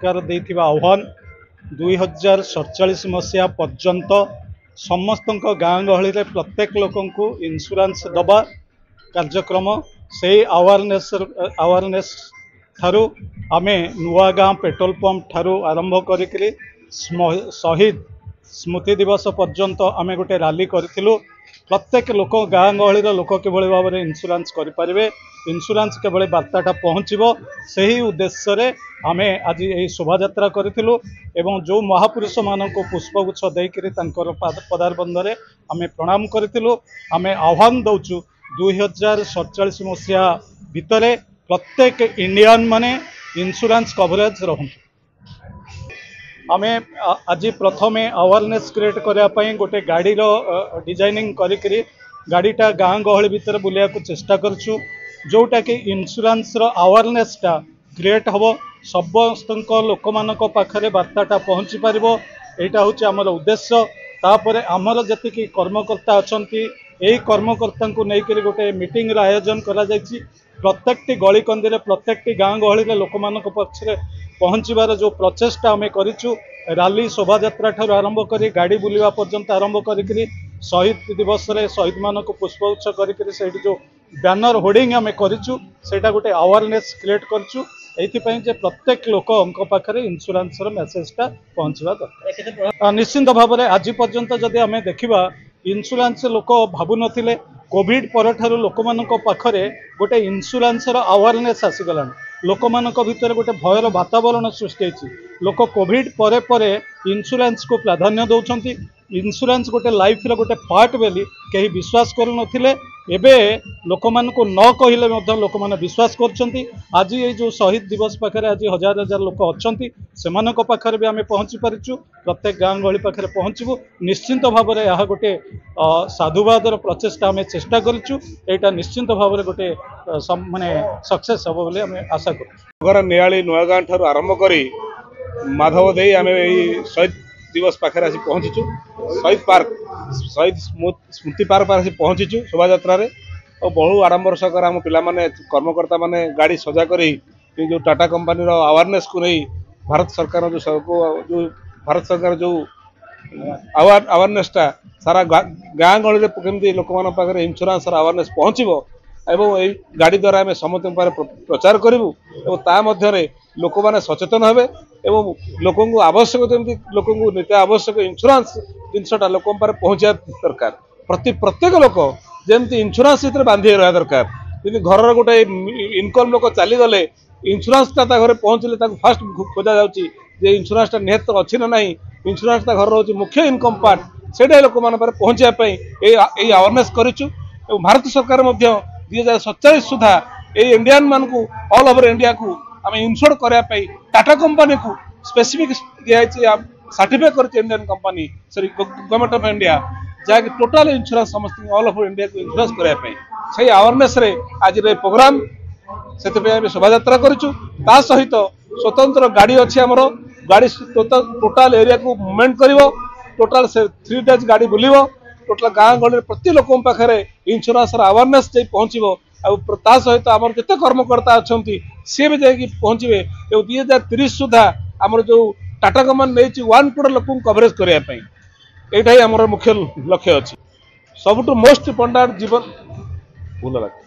सरकार देथिबा आह्वान 2047 मसीहा पर्यंत समस्त गाँ गहली रे प्रत्येक लोकन को इंश्योरेंस दबा कार्यक्रम से अवेयरनेस ठारू आमे नुआ गाँ पेट्रोल पंप ठारू आरंभ करिकरी शहीद स्मृति दिवस पर्यंत आमे गोटे रैली करिथिलु। प्रत्येक लोक गाँ गहली लोक किभଳି भाव में इंश्योरेंस करें, इंश्योरेंस किभଳି बार्ताटा पहुँचो से ही उद्देश्य रे आमे आज यही शोभा यात्रा करिथिलु एवं जो महापुरुष मान को पुष्पगुच्छ देकर पदारबंधे आमे प्रणाम करिथिलु। आमे आह्वान दौचु 2047 मसीहा भितर प्रत्येक इंडियन माने इंश्योरेंस कवरेज रहूँ। आमे आज प्रथमे अवेयरनेस क्रिएट करने गोटे गाड़ी डिजाइनिंग करी गाड़ीटा गाँ गहली भितर बुलिया को चेष्टा करछु जोटा कि इंश्योरेंस अवेयरनेसटा क्रिएट हम समस्त लोक मान पाखरे बार्ताटा पहुँची पार यहाँ हूँ आमर उद्देश्य। तापर आमर जी कर्मकर्ता अच्छा यही कर्मकर्ता को लेकर गोटे मीटिंग आयोजन करा जायछि। प्रत्येकटी गली कंदी प्रत्येकटी गाँ गहली लोक मान पक्षरे पहुँचबार जो प्रचेष्टा आम करूँ रैली शोभा यात्रा ठार आरंभ कर गाड़ी बुलवा पर्यंत आरंभ करी शहीद दिवस रे शहीद मान को पुष्पगुच्छ करी जो बैनर होर्डिंग आम करूँ गोटे अवेयरनेस क्रिएट करूँ एथिपाई जे प्रत्येक लोक पाखे इंश्योरेंस मेसेजटा पहुँचवा दरकार। निश्चिंत भाव में आज पर्यंत जदि आम देखा इंश्योरेंस लोक भावु नथिले कोविड पर ठारू लोक मान पाखरे गोटे इंश्योरेंस अवेयरनेस आसीगला लोक मान भीतर गोटे भयर वातावरण सृष्टि होती। लोक कोविड परे परे इंश्योरेंस को प्राधान्य दौरान इंश्योरेंस गोटे लाइफ रे गोटे पार्ट बोली कहीं विश्वास करू नथिले एबे लोक मान को न कहले लोक मान विश्वास करछंती। आज ये जो शहीद दिवस पाखे आज हजार हजार लोक अच्छी से पाखे भी आम पहुँची पारिचु प्रत्येक गाँ गहली पाखे पहुँचबू निश्चिंत भाव में यह गोटे साधुवादर प्रचेष्टा आम चेष्टा करूँ यहाँ निश्चिंत भाव में गोटे माने सक्सेस हम बोली आम आशा करूँ। नियाली नुआ गाँ ठार आरंभ करी माधव दे आम शहीद दिवस पाखे आसी पहुँचीचु शहीद पार्क शहीद स्मृति पार्क आसी पहुँचीचु शोभा यात्रा और बहु आडंबर सहकार आम पाने कर्मकर्ता माने गाड़ी सजा करी जो टाटा कंपनी अवेयरनेस को नहीं भारत सरकार जो भारत सरकार जो अवेयरनेसटा सारा गाँ गहली केमती लोक मान पाखे इंश्योरेंस अवेयरनेस पहुँचो एवं यही गाड़ी द्वारा आम समस्त प्रचार करूँ और लोक मैंने सचेतन हे एवं लोक आवश्यक जमी लोक नित्य आवश्यक इंश्योरेंस जिनसा लोक पहुँचा दरकार। प्रत्येक लोक जमी इंश्योरेंस भीतर बांधि रहा दरकार। यदि घर गोटे इनकम लोक चलीगले इंश्योरेंसटा घर पहुँचले फास्ट खोजा जाऊँगी इंश्योरेंसटा निहत अच्छी ना ना इंश्योरेंसटा घर रोचे मुख्य इनकम पार्ट से लोक मान पहुँचापी यही अवेयरनेस करूँ। भारत सरकार 2047 सुधा ये इंडियन मान को ऑल ओवर इंडिया को आम इनश्योर करने टाटा कंपनी को स्पेसिफिक दिखाई सर्टिफाई कर Indian company sorry government of India जहाँकि टोटाल इंश्योरेंस समस्त ऑल ओवर इंडिया को इन्श्योरेंस करने से अवेयरनेस आज प्रोग्राम से शोभा यात्रा करूँ। सहित स्वतंत्र गाड़ी अच्छी आमर गाड़ी टोटाल एरिया को मूवमेंट कर टोटाल से 3 days गाड़ी बुलव टोटाल गाँ गहली प्रति लोक पाखे इंश्योरेंस अवेयरनेस जाई पहुँचो आ सहित आम जिते कर्मकर्ता अच्छा सी भी जाकि पहुँचे 2030 सुधा आम जो टाटा कंपनी नहीं 1 crore लोक कवरेज करने यहाँ आम मुख्य लक्ष्य अच्छी सबुठ मोस्ट इम्पोर्टेंट जीवन भूल लगे।